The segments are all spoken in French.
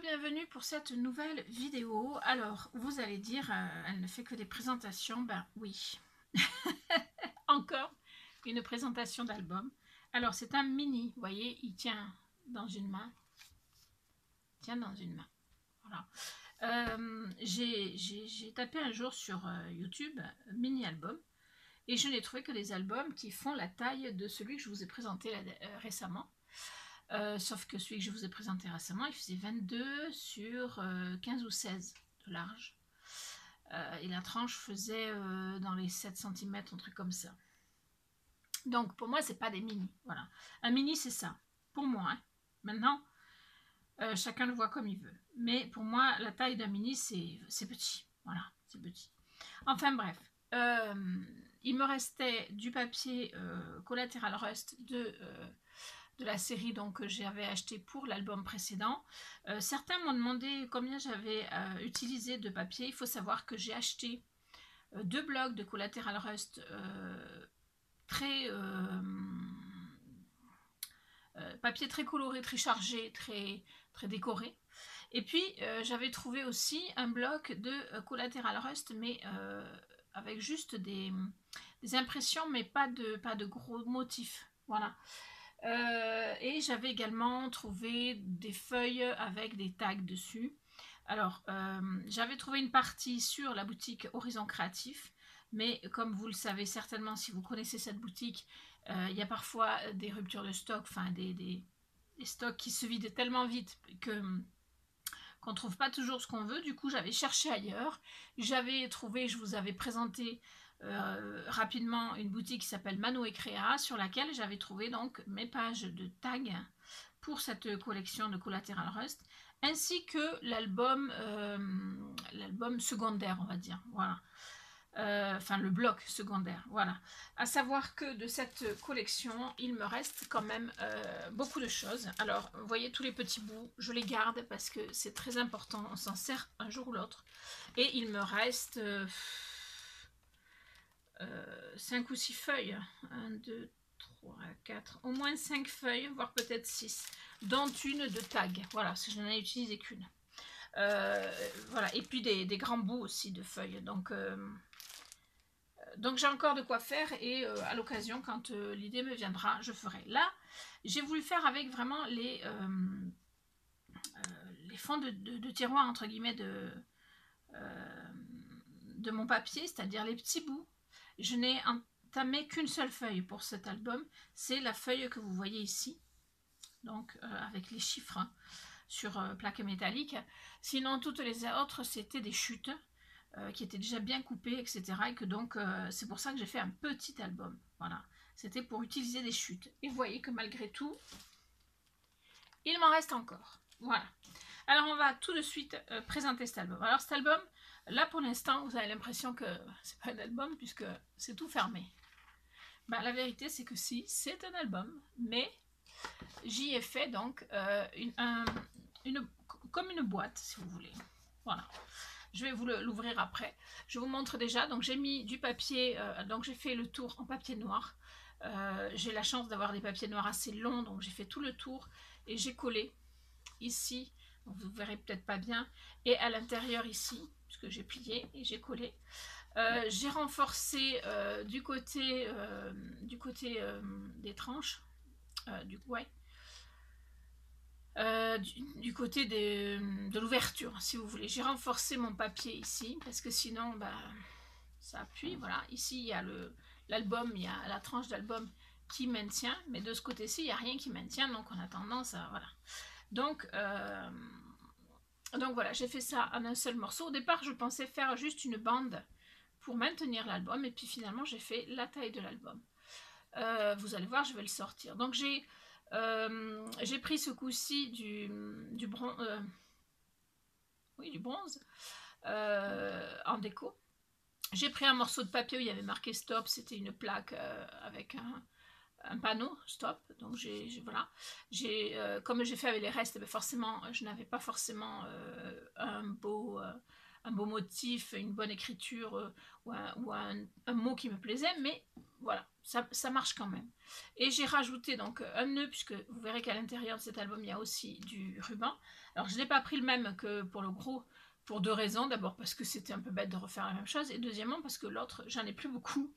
Bienvenue pour cette nouvelle vidéo. Alors, vous allez dire, elle ne fait que des présentations. Ben oui, encore une présentation d'album. Alors, c'est un mini, vous voyez, il tient dans une main. Voilà. J'ai tapé un jour sur YouTube, mini album, et je n'ai trouvé que des albums qui font la taille de celui que je vous ai présenté récemment. Sauf que celui que je vous ai présenté récemment, il faisait 22 sur 15 ou 16 de large. Et la tranche faisait dans les 7 cm, un truc comme ça. Donc pour moi, c'est pas des mini. Voilà. Un mini, c'est ça. Pour moi. Hein. Maintenant, chacun le voit comme il veut. Mais pour moi, la taille d'un mini, c'est petit. Voilà, c'est petit. Enfin bref. Il me restait du papier collatéral rust de la série donc, que j'avais acheté pour l'album précédent. Certains m'ont demandé combien j'avais utilisé de papier. Il faut savoir que j'ai acheté 2 blocs de collatéral rust très papier très coloré, très chargé, très décoré. Et puis j'avais trouvé aussi un bloc de collatéral rust, mais avec juste des impressions, mais pas de gros motifs. Voilà. Et j'avais également trouvé des feuilles avec des tags dessus. Alors, j'avais trouvé une partie sur la boutique Horizon Créatif, mais comme vous le savez certainement si vous connaissez cette boutique, il y a parfois des ruptures de stock, enfin des stocks qui se vident tellement vite qu'on ne trouve pas toujours ce qu'on veut. Du coup, j'avais cherché ailleurs. J'avais trouvé, je vous avais présenté rapidement une boutique qui s'appelle Mano et Créa, sur laquelle j'avais trouvé donc mes pages de tags pour cette collection de Collateral Rust, ainsi que l'album secondaire, on va dire. Voilà. Enfin le bloc secondaire, voilà. À savoir que de cette collection, il me reste quand même beaucoup de choses. Alors, vous voyez tous les petits bouts, je les garde parce que c'est très important, on s'en sert un jour ou l'autre. Et il me reste 5 ou 6 feuilles. 1, 2, 3, 4, au moins 5 feuilles, voire peut-être 6, dont une de tag. Voilà, parce que je n'en ai utilisé qu'une. Voilà, et puis des grands bouts aussi de feuilles. Donc j'ai encore de quoi faire et à l'occasion, quand l'idée me viendra, je ferai. Là, j'ai voulu faire avec vraiment les fonds de tiroir, entre guillemets, de mon papier, c'est-à-dire les petits bouts. Je n'ai entamé qu'une seule feuille pour cet album. C'est la feuille que vous voyez ici, donc avec les chiffres sur plaque métallique. Sinon, toutes les autres, c'était des chutes. Qui étaient déjà bien coupées, etc. Et que donc, c'est pour ça que j'ai fait un petit album. Voilà, c'était pour utiliser des chutes. Et vous voyez que malgré tout, il m'en reste encore. Voilà. Alors, on va tout de suite présenter cet album. Alors, cet album, là, pour l'instant, vous avez l'impression que c'est pas un album, puisque c'est tout fermé. Ben, la vérité, c'est que si, c'est un album, mais j'y ai fait donc comme une boîte, si vous voulez. Voilà. Je vais vous l'ouvrir après. Je vous montre déjà. Donc j'ai mis du papier, donc j'ai fait le tour en papier noir. J'ai la chance d'avoir des papiers noirs assez longs, donc j'ai fait tout le tour et j'ai collé ici. Donc vous verrez peut-être pas bien. Et à l'intérieur ici, puisque j'ai plié et j'ai collé. J'ai renforcé du côté des tranches. Ouais. Du côté de l'ouverture, si vous voulez. J'ai renforcé mon papier ici, parce que sinon, bah, ça appuie. Voilà, ici, il y a l'album, il y a la tranche d'album qui maintient, mais de ce côté-ci, il n'y a rien qui maintient, donc on a tendance à... Voilà. Donc voilà, j'ai fait ça en un seul morceau. Au départ, je pensais faire juste une bande pour maintenir l'album, et puis finalement, j'ai fait la taille de l'album. Vous allez voir, je vais le sortir. Donc j'ai pris ce coup-ci du bronze en déco. J'ai pris un morceau de papier où il y avait marqué stop, c'était une plaque avec un panneau stop. Donc voilà. Comme j'ai fait avec les restes, forcément je n'avais pas forcément un beau un beau motif, une bonne écriture ou un mot qui me plaisait, mais voilà, ça marche quand même. Et j'ai rajouté donc un nœud, puisque vous verrez qu'à l'intérieur de cet album, il y a aussi du ruban. Alors je n'ai pas pris le même que pour le gros, pour deux raisons. D'abord parce que c'était un peu bête de refaire la même chose, et deuxièmement parce que l'autre, j'en ai plus beaucoup.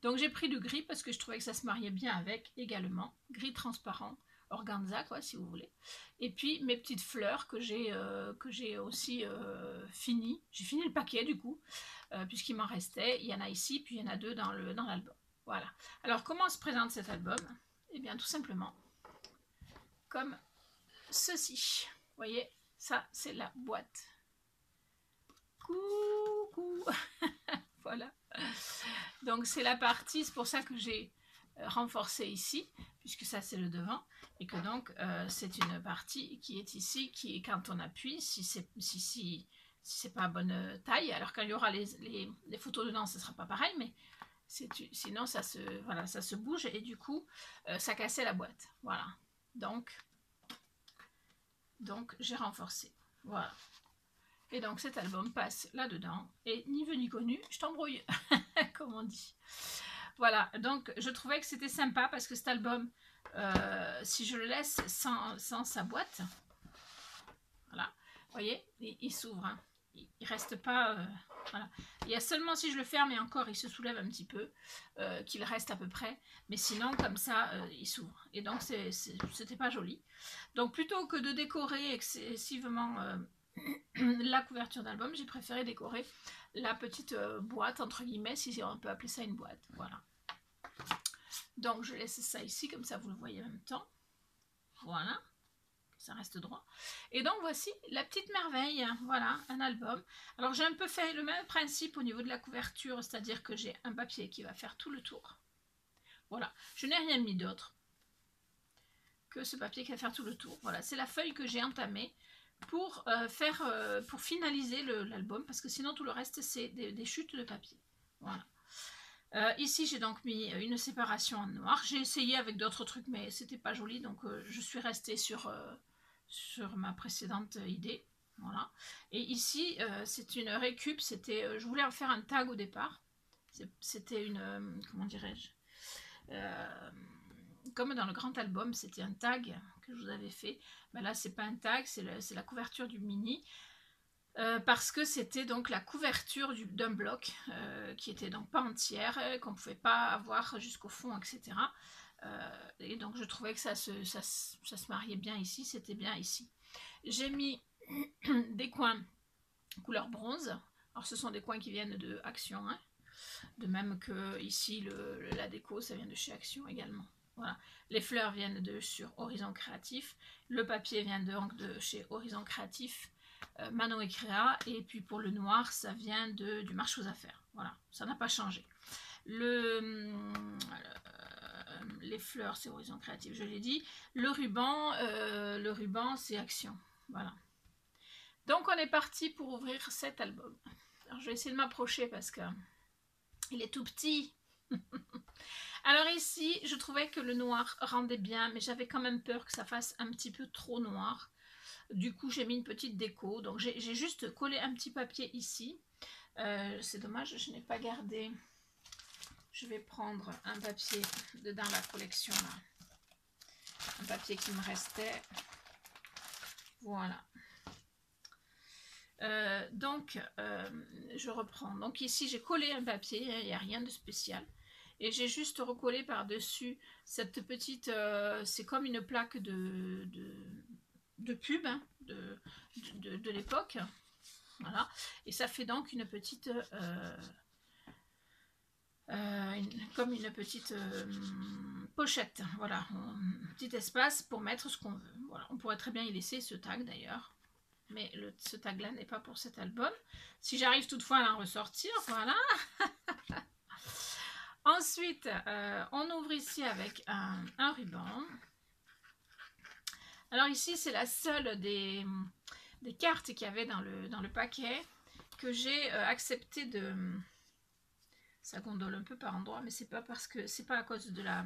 Donc j'ai pris du gris parce que je trouvais que ça se mariait bien avec également. Gris transparent, organza quoi si vous voulez. Et puis mes petites fleurs que j'ai aussi fini. J'ai fini le paquet du coup, puisqu'il m'en restait. Il y en a ici, puis il y en a deux dans l'album. Voilà. Alors comment se présente cet album? Eh bien tout simplement comme ceci. Vous voyez, ça c'est la boîte. Coucou. Voilà. Donc c'est la partie, c'est pour ça que j'ai renforcé ici, puisque ça c'est le devant, et que donc c'est une partie qui est ici, qui quand on appuie, si c'est pas à bonne taille, alors quand il y aura les photos dedans, ce sera pas pareil, mais sinon ça se bouge, et du coup ça cassait la boîte. Voilà. Donc j'ai renforcé. Voilà. Et donc cet album passe là-dedans, et ni vu ni connu, je t'embrouille, comme on dit. Voilà, donc je trouvais que c'était sympa, parce que cet album, si je le laisse sans sa boîte, voilà, vous voyez, il s'ouvre, hein. Il reste pas, voilà. Il y a seulement si je le ferme, et encore il se soulève un petit peu, qu'il reste à peu près, mais sinon comme ça, il s'ouvre. Et donc c'était pas joli. Donc plutôt que de décorer excessivement la couverture d'album, j'ai préféré décorer la petite boîte, entre guillemets, si on peut appeler ça une boîte. Voilà. Donc je laisse ça ici, comme ça vous le voyez en même temps. Voilà. Ça reste droit. Et donc voici la petite merveille. Voilà, un album. Alors j'ai un peu fait le même principe au niveau de la couverture, c'est-à-dire que j'ai un papier qui va faire tout le tour. Voilà. Je n'ai rien mis d'autre que ce papier qui va faire tout le tour. Voilà, c'est la feuille que j'ai entamée pour finaliser l'album, parce que sinon tout le reste c'est des chutes de papier. Voilà. Ici j'ai donc mis une séparation en noir. J'ai essayé avec d'autres trucs, mais c'était pas joli, donc je suis restée sur ma précédente idée. Voilà. Et ici c'est une récup. Je voulais en faire un tag au départ. C'était une comment dirais-je, comme dans le grand album, c'était un tag que je vous avais fait. Ben là, c'est pas un tag, c'est la couverture du mini. Parce que c'était donc la couverture d'un bloc qui était donc pas entière, qu'on ne pouvait pas avoir jusqu'au fond, etc. Et donc je trouvais que ça se mariait bien ici, c'était bien ici. J'ai mis des coins couleur bronze. Alors ce sont des coins qui viennent de Action, hein. De même que ici la déco, ça vient de chez Action également. Voilà. Les fleurs viennent de sur Horizon Créatif. Le papier vient donc de chez Horizon Créatif, Manon et Créa. Et puis pour le noir, ça vient du marché aux affaires. Voilà, ça n'a pas changé. Les fleurs, c'est Horizon Créatif, je l'ai dit. Le ruban, c'est Action. Voilà. Donc on est parti pour ouvrir cet album. Alors je vais essayer de m'approcher parce que il est tout petit. Alors ici, je trouvais que le noir rendait bien, mais j'avais quand même peur que ça fasse un petit peu trop noir. Du coup, j'ai mis une petite déco. Donc j'ai juste collé un petit papier ici. C'est dommage, je n'ai pas gardé. Je vais prendre un papier dans la collection là. Un papier qui me restait. Voilà. Je reprends. Donc ici, j'ai collé un papier, il n'y a rien de spécial. Et j'ai juste recollé par-dessus cette petite... c'est comme une plaque de pub, hein, de l'époque. Voilà. Et ça fait donc une petite... comme une petite pochette. Voilà. Un petit espace pour mettre ce qu'on veut. Voilà. On pourrait très bien y laisser ce tag d'ailleurs. Mais ce tag là n'est pas pour cet album. Si j'arrive toutefois à en ressortir, voilà. Ensuite, on ouvre ici avec un ruban. Alors ici, c'est la seule des cartes qu'il y avait dans le paquet que j'ai accepté de... Ça gondole un peu par endroits, mais c'est pas parce que c'est pas à cause de la...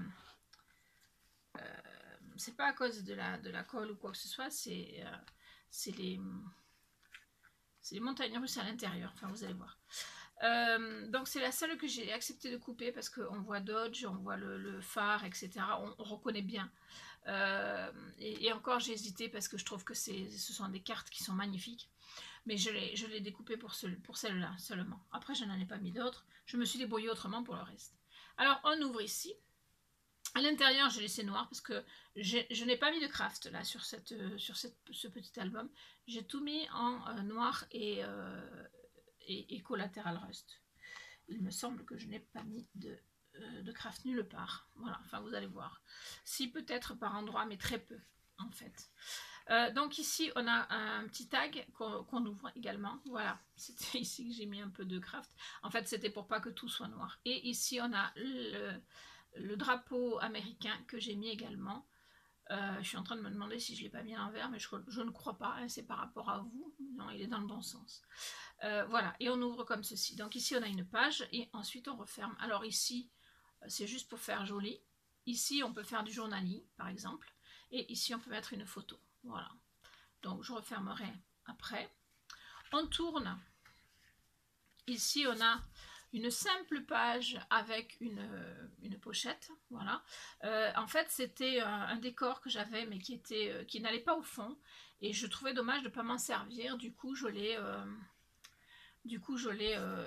c'est pas à cause de la colle ou quoi que ce soit, c'est les... C'est les montagnes russes à l'intérieur, enfin vous allez voir. Donc c'est la seule que j'ai accepté de couper parce qu'on voit Dodge, on voit le phare, etc. On reconnaît bien. Et encore j'ai hésité parce que je trouve que ce sont des cartes qui sont magnifiques. Mais je l'ai découpé pour celle-là seulement. Après je n'en ai pas mis d'autres. Je me suis débrouillée autrement pour le reste. Alors on ouvre ici. À l'intérieur, j'ai laissé noir parce que je n'ai pas mis de craft là sur ce petit album. J'ai tout mis en noir et collatéral rust. Il me semble que je n'ai pas mis de craft nulle part. Voilà, enfin vous allez voir. Si peut-être par endroit, mais très peu en fait. Donc ici on a un petit tag qu'on ouvre également. Voilà, c'était ici que j'ai mis un peu de craft. En fait c'était pour pas que tout soit noir. Et ici on a le drapeau américain que j'ai mis également. Je suis en train de me demander si je ne l'ai pas mis à l'envers, mais je ne crois pas, hein, c'est par rapport à vous. Non, il est dans le bon sens. Voilà, et on ouvre comme ceci. Donc ici, on a une page, et ensuite on referme. Alors ici, c'est juste pour faire joli. Ici, on peut faire du journaling, par exemple. Et ici, on peut mettre une photo. Voilà. Donc, je refermerai après. On tourne. Ici, on a une simple page avec une pochette, voilà. En fait, c'était un décor que j'avais, mais qui n'allait pas au fond, et je trouvais dommage de ne pas m'en servir. Du coup, je l'ai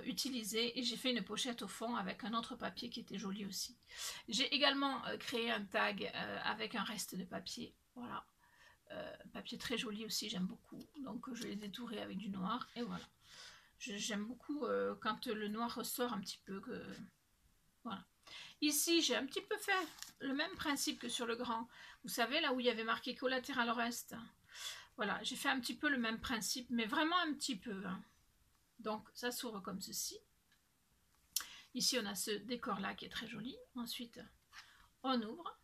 utilisé et j'ai fait une pochette au fond avec un autre papier qui était joli aussi. J'ai également créé un tag avec un reste de papier, voilà. Papier très joli aussi, j'aime beaucoup. Donc, je l'ai détouré avec du noir, et voilà. J'aime beaucoup quand le noir ressort un petit peu. Voilà. Ici, j'ai un petit peu fait le même principe que sur le grand. Vous savez, là où il y avait marqué collatéral reste. Voilà, j'ai fait un petit peu le même principe, mais vraiment un petit peu. Hein. Donc, ça s'ouvre comme ceci. Ici, on a ce décor-là qui est très joli. Ensuite, on ouvre.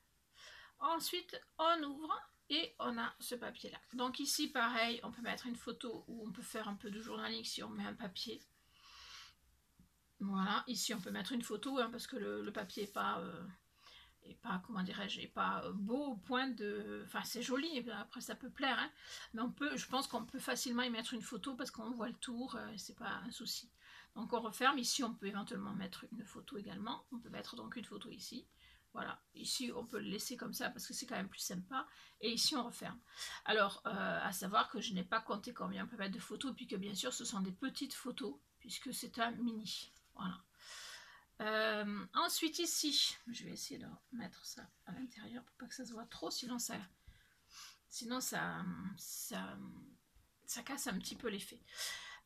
Ensuite, on ouvre. Et on a ce papier là. Donc ici pareil, on peut mettre une photo ou on peut faire un peu de journalisme si on met un papier. Voilà, ici on peut mettre une photo hein, parce que le papier est pas comment dirais-je, est pas beau au point de... Enfin c'est joli, après ça peut plaire, hein, mais je pense qu'on peut facilement y mettre une photo parce qu'on voit le tour, c'est pas un souci. Donc on referme, ici on peut éventuellement mettre une photo également, on peut mettre donc une photo ici. Voilà, ici on peut le laisser comme ça parce que c'est quand même plus sympa. Et ici on referme. Alors, à savoir que je n'ai pas compté combien on peut mettre de photos, puis que bien sûr ce sont des petites photos, puisque c'est un mini. Voilà. Ensuite ici, je vais essayer de mettre ça à l'intérieur pour pas que ça se voit trop, sinon ça casse un petit peu l'effet.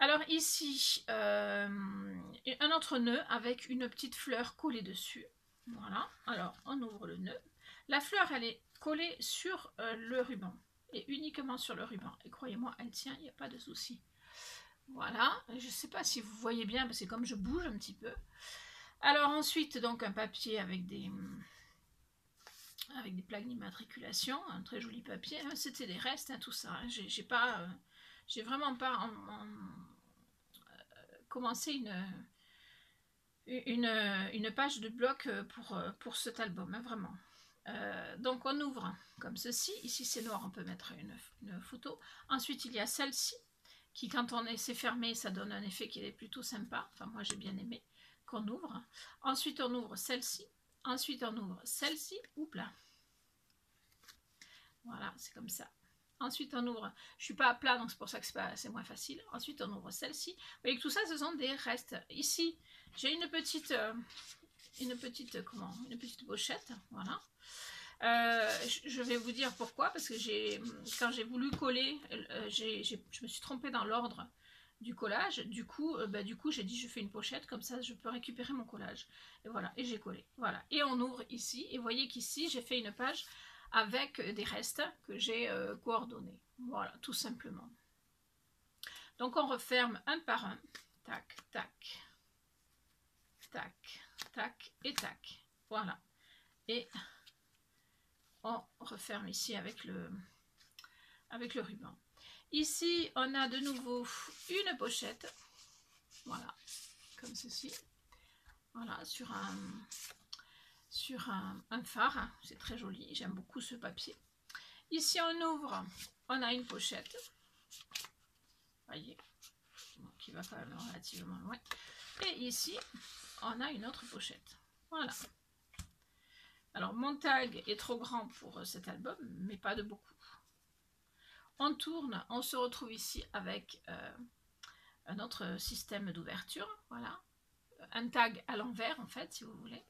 Alors ici, un autre nœud avec une petite fleur collée dessus. Voilà, alors on ouvre le nœud. La fleur, elle est collée sur le ruban, et uniquement sur le ruban. Et croyez-moi, elle tient, il n'y a pas de souci. Voilà, je ne sais pas si vous voyez bien, c'est comme je bouge un petit peu. Alors ensuite, donc un papier avec des plaques d'immatriculation, un très joli papier. Hein, c'était des restes, hein, tout ça. Hein, j'ai vraiment pas commencé une page de bloc pour cet album, hein, vraiment. Donc on ouvre comme ceci. Ici c'est noir, on peut mettre une photo. Ensuite il y a celle-ci qui, quand on c'est fermé, ça donne un effet qui est plutôt sympa. Enfin moi j'ai bien aimé. Qu'on ouvre. Ensuite on ouvre celle-ci. Ensuite on ouvre celle-ci. Oups là. Voilà, c'est comme ça. Ensuite on ouvre, je suis pas à plat donc c'est pour ça que c'est moins facile. Ensuite on ouvre celle-ci. Vous voyez que tout ça ce sont des restes. Ici j'ai une petite pochette, voilà. Je vais vous dire pourquoi, parce que quand j'ai voulu coller, je me suis trompée dans l'ordre du collage. Du coup j'ai dit je fais une pochette, comme ça je peux récupérer mon collage. Et voilà, et j'ai collé. Voilà, et on ouvre ici, et vous voyez qu'ici j'ai fait une page avec des restes que j'ai coordonnés. Voilà, tout simplement. Donc on referme un par un. Tac, tac, tac, tac et tac. Voilà. Et on referme ici avec le ruban. Ici, on a de nouveau une pochette. Voilà, comme ceci. Voilà, sur un phare. C'est très joli. J'aime beaucoup ce papier. Ici, on ouvre. On a une pochette. Voyez. qui va quand même relativement loin. Et ici, on a une autre pochette. Voilà. Alors, mon tag est trop grand pour cet album, mais pas de beaucoup. On tourne, on se retrouve ici avec un autre système d'ouverture. Voilà. Un tag à l'envers, en fait, si vous voulez.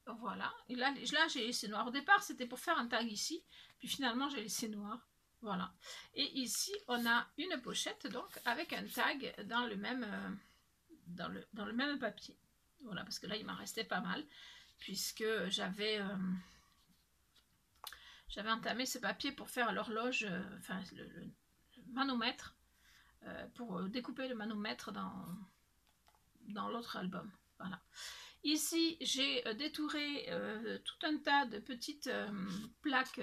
Voilà. Et là j'ai laissé noir. Au départ, c'était pour faire un tag ici. Puis finalement, j'ai laissé noir. Voilà. Et ici, on a une pochette, donc, avec un tag dans le même, dans le même papier. Voilà, parce que là, il m'en restait pas mal. Puisque j'avais entamé ce papier pour faire l'horloge, enfin, le manomètre, pour découper le manomètre dans l'autre album. Voilà. Ici, j'ai détouré tout un tas de petites plaques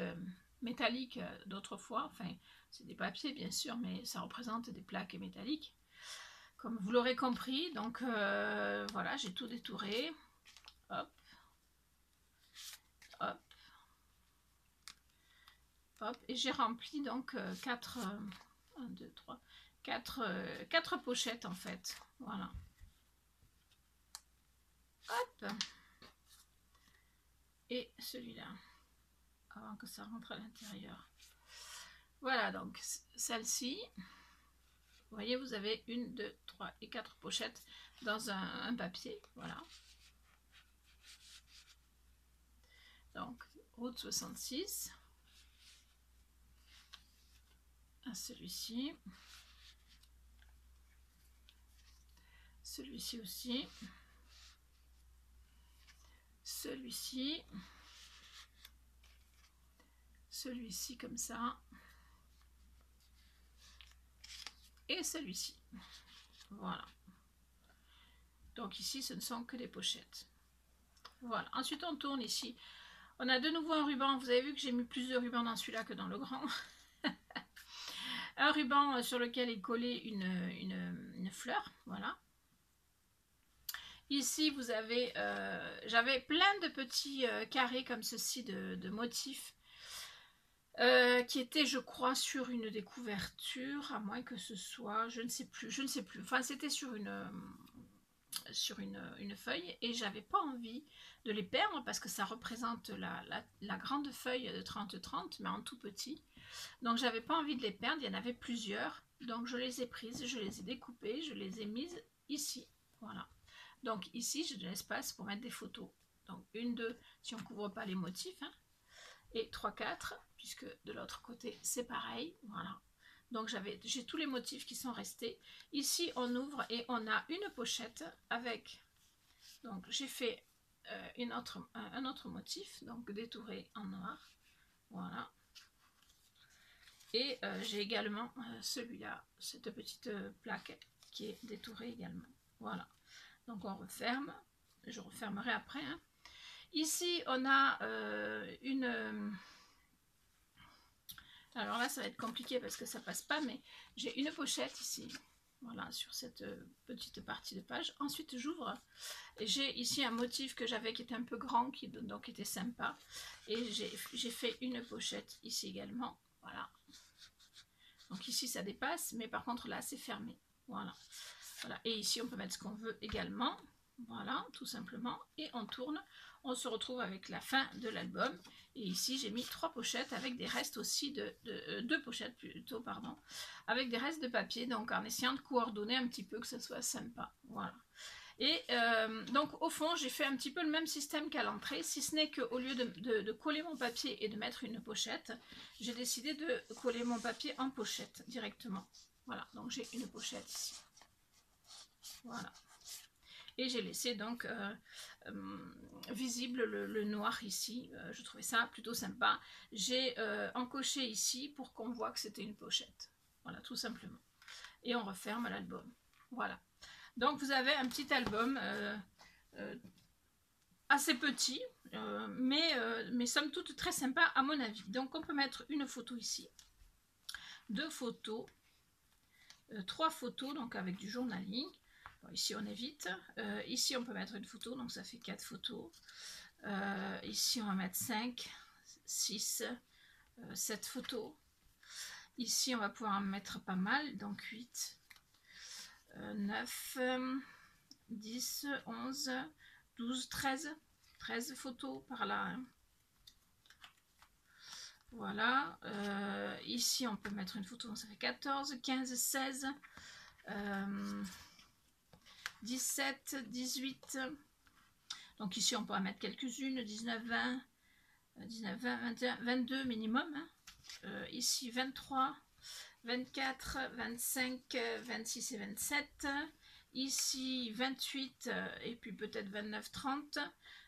métalliques d'autrefois. Enfin, c'est des papiers, bien sûr, mais ça représente des plaques métalliques, comme vous l'aurez compris. Donc, voilà, j'ai tout détouré. Hop. Hop. Hop. Et j'ai rempli, donc, 4 pochettes, en fait. Voilà. Hop. Et celui-là, avant que ça rentre à l'intérieur. Voilà, donc celle-ci, vous voyez, vous avez 1, 2, 3 et 4 pochettes dans un papier. Voilà. Donc, route 66. À celui-ci. Celui-ci aussi. Celui-ci. Celui-ci comme ça. Et celui-ci. Voilà. Donc ici, ce ne sont que des pochettes. Voilà. Ensuite, on tourne ici. On a de nouveau un ruban. Vous avez vu que j'ai mis plus de rubans dans celui-là que dans le grand. Un ruban sur lequel est collée une fleur. Voilà. Ici, vous avez, j'avais plein de petits carrés comme ceci de motifs qui étaient, je crois, sur une des couvertures, à moins que ce soit, je ne sais plus. Enfin, c'était sur une feuille et j'avais pas envie de les perdre parce que ça représente la grande feuille de 30-30, mais en tout petit. Donc, j'avais pas envie de les perdre. Il y en avait plusieurs. Donc, je les ai prises, je les ai découpées, je les ai mises ici. Voilà. Donc ici, j'ai de l'espace pour mettre des photos. Donc 1, 2, si on ne couvre pas les motifs. Hein, et 3, 4, puisque de l'autre côté, c'est pareil. Voilà. Donc j'ai tous les motifs qui sont restés. Ici, on ouvre et on a une pochette avec... Donc j'ai fait un autre motif, donc détouré en noir. Voilà. Et j'ai également celui-là, cette petite plaque qui est détourée également. Voilà. Donc on referme, je refermerai après. Hein. Ici on a alors là ça va être compliqué parce que ça passe pas, mais j'ai une pochette ici. Voilà, sur cette petite partie de page. Ensuite j'ouvre et j'ai ici un motif que j'avais qui était un peu grand, qui donc était sympa. Et j'ai fait une pochette ici également. Voilà. Donc ici ça dépasse, mais par contre là c'est fermé. Voilà. Voilà. Et ici on peut mettre ce qu'on veut également. Voilà, tout simplement. Et on tourne. On se retrouve avec la fin de l'album. Et ici j'ai mis 3 pochettes avec des restes aussi de 2 pochettes plutôt, pardon, avec des restes de papier. Donc en essayant de coordonner un petit peu que ce soit sympa. Voilà. Et donc au fond j'ai fait un petit peu le même système qu'à l'entrée, si ce n'est qu'au lieu de coller mon papier et de mettre une pochette, j'ai décidé de coller mon papier en pochette directement. Voilà, donc j'ai une pochette ici. Voilà. Et j'ai laissé donc visible le noir ici. Je trouvais ça plutôt sympa. J'ai encoché ici pour qu'on voit que c'était une pochette. Voilà, tout simplement. Et on referme l'album. Voilà. Donc vous avez un petit album assez petit, mais somme toute très sympa à mon avis. Donc on peut mettre une photo ici, 2 photos, 3 photos, donc avec du journaling. Bon, ici on évite. Ici on peut mettre une photo, donc ça fait 4 photos. Ici on va mettre 5, 6, 7 photos. Ici on va pouvoir en mettre pas mal, donc 8. 9, 10, 11, 12, 13. 13 photos par là. Hein. Voilà. Ici, on peut mettre une photo, ça fait 14, 15, 16, 17, 18. Donc ici, on pourra mettre quelques-unes, 19, 20, 19, 20, 21, 22 minimum. Hein. Ici, 23, 24, 25, 26 et 27. Ici, 28 et puis peut-être 29, 30.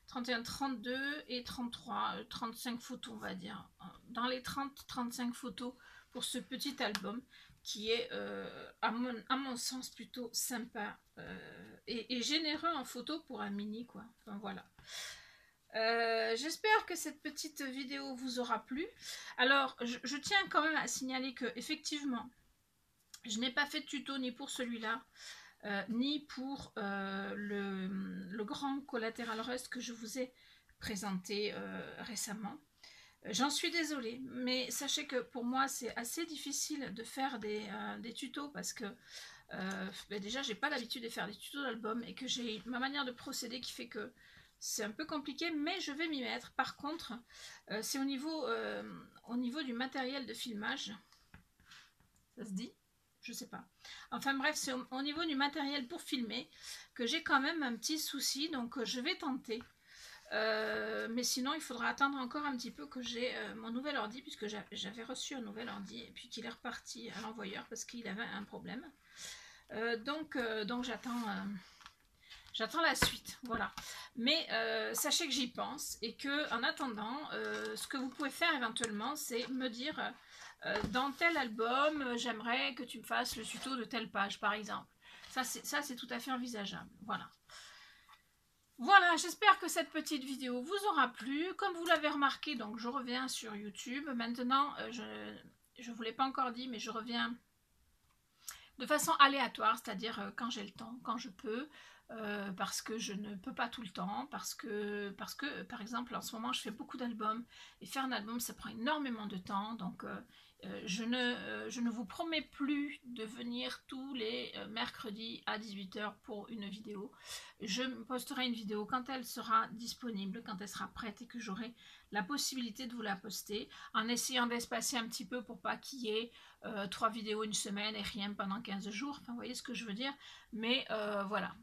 31, 32 et 33, 35 photos on va dire. Dans les 30-35 photos pour ce petit album qui est à mon sens plutôt sympa et généreux en photos pour un mini quoi. Enfin voilà. J'espère que cette petite vidéo vous aura plu. Alors je tiens quand même à signaler que effectivement je n'ai pas fait de tuto ni pour celui-là. Ni pour le grand collatéral rust que je vous ai présenté récemment. J'en suis désolée, mais sachez que pour moi c'est assez difficile de faire des tutos parce que déjà j'ai pas l'habitude de faire des tutos d'album et que j'ai ma manière de procéder qui fait que c'est un peu compliqué, mais je vais m'y mettre. Par contre, c'est au niveau du matériel de filmage, ça se dit ? Je sais pas. Enfin bref, c'est au niveau du matériel pour filmer que j'ai quand même un petit souci, donc je vais tenter. Mais sinon, il faudra attendre encore un petit peu que j'ai mon nouvel ordi, puisque j'avais reçu un nouvel ordi et puis qu'il est reparti à l'envoyeur parce qu'il avait un problème. Donc j'attends la suite, voilà. Mais sachez que j'y pense et que en attendant, ce que vous pouvez faire éventuellement, c'est me dire dans tel album, j'aimerais que tu me fasses le tuto de telle page, par exemple. Ça, c'est tout à fait envisageable. Voilà. Voilà, j'espère que cette petite vidéo vous aura plu. Comme vous l'avez remarqué, donc je reviens sur YouTube. Maintenant, je ne vous l'ai pas encore dit, mais je reviens de façon aléatoire, c'est-à-dire quand j'ai le temps, quand je peux, parce que je ne peux pas tout le temps, parce que par exemple en ce moment je fais beaucoup d'albums, et faire un album ça prend énormément de temps, donc je ne vous promets plus de venir tous les mercredis à 18 h pour une vidéo. Je posterai une vidéo quand elle sera disponible, quand elle sera prête et que j'aurai la possibilité de vous la poster, en essayant d'espacer un petit peu pour pas qu'il y ait 3 vidéos une semaine et rien pendant 15 jours. Enfin, vous voyez ce que je veux dire. Mais voilà,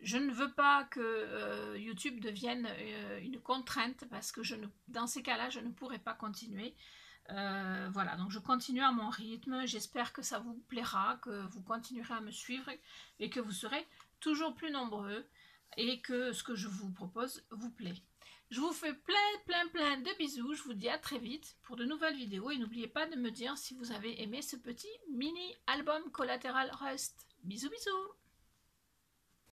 je ne veux pas que YouTube devienne une contrainte parce que dans ces cas-là, je ne pourrai pas continuer. Voilà, donc je continue à mon rythme. J'espère que ça vous plaira, que vous continuerez à me suivre et que vous serez toujours plus nombreux et que ce que je vous propose vous plaît. Je vous fais plein de bisous. Je vous dis à très vite pour de nouvelles vidéos et n'oubliez pas de me dire si vous avez aimé ce petit mini album Collateral Rust. Bisous bisous.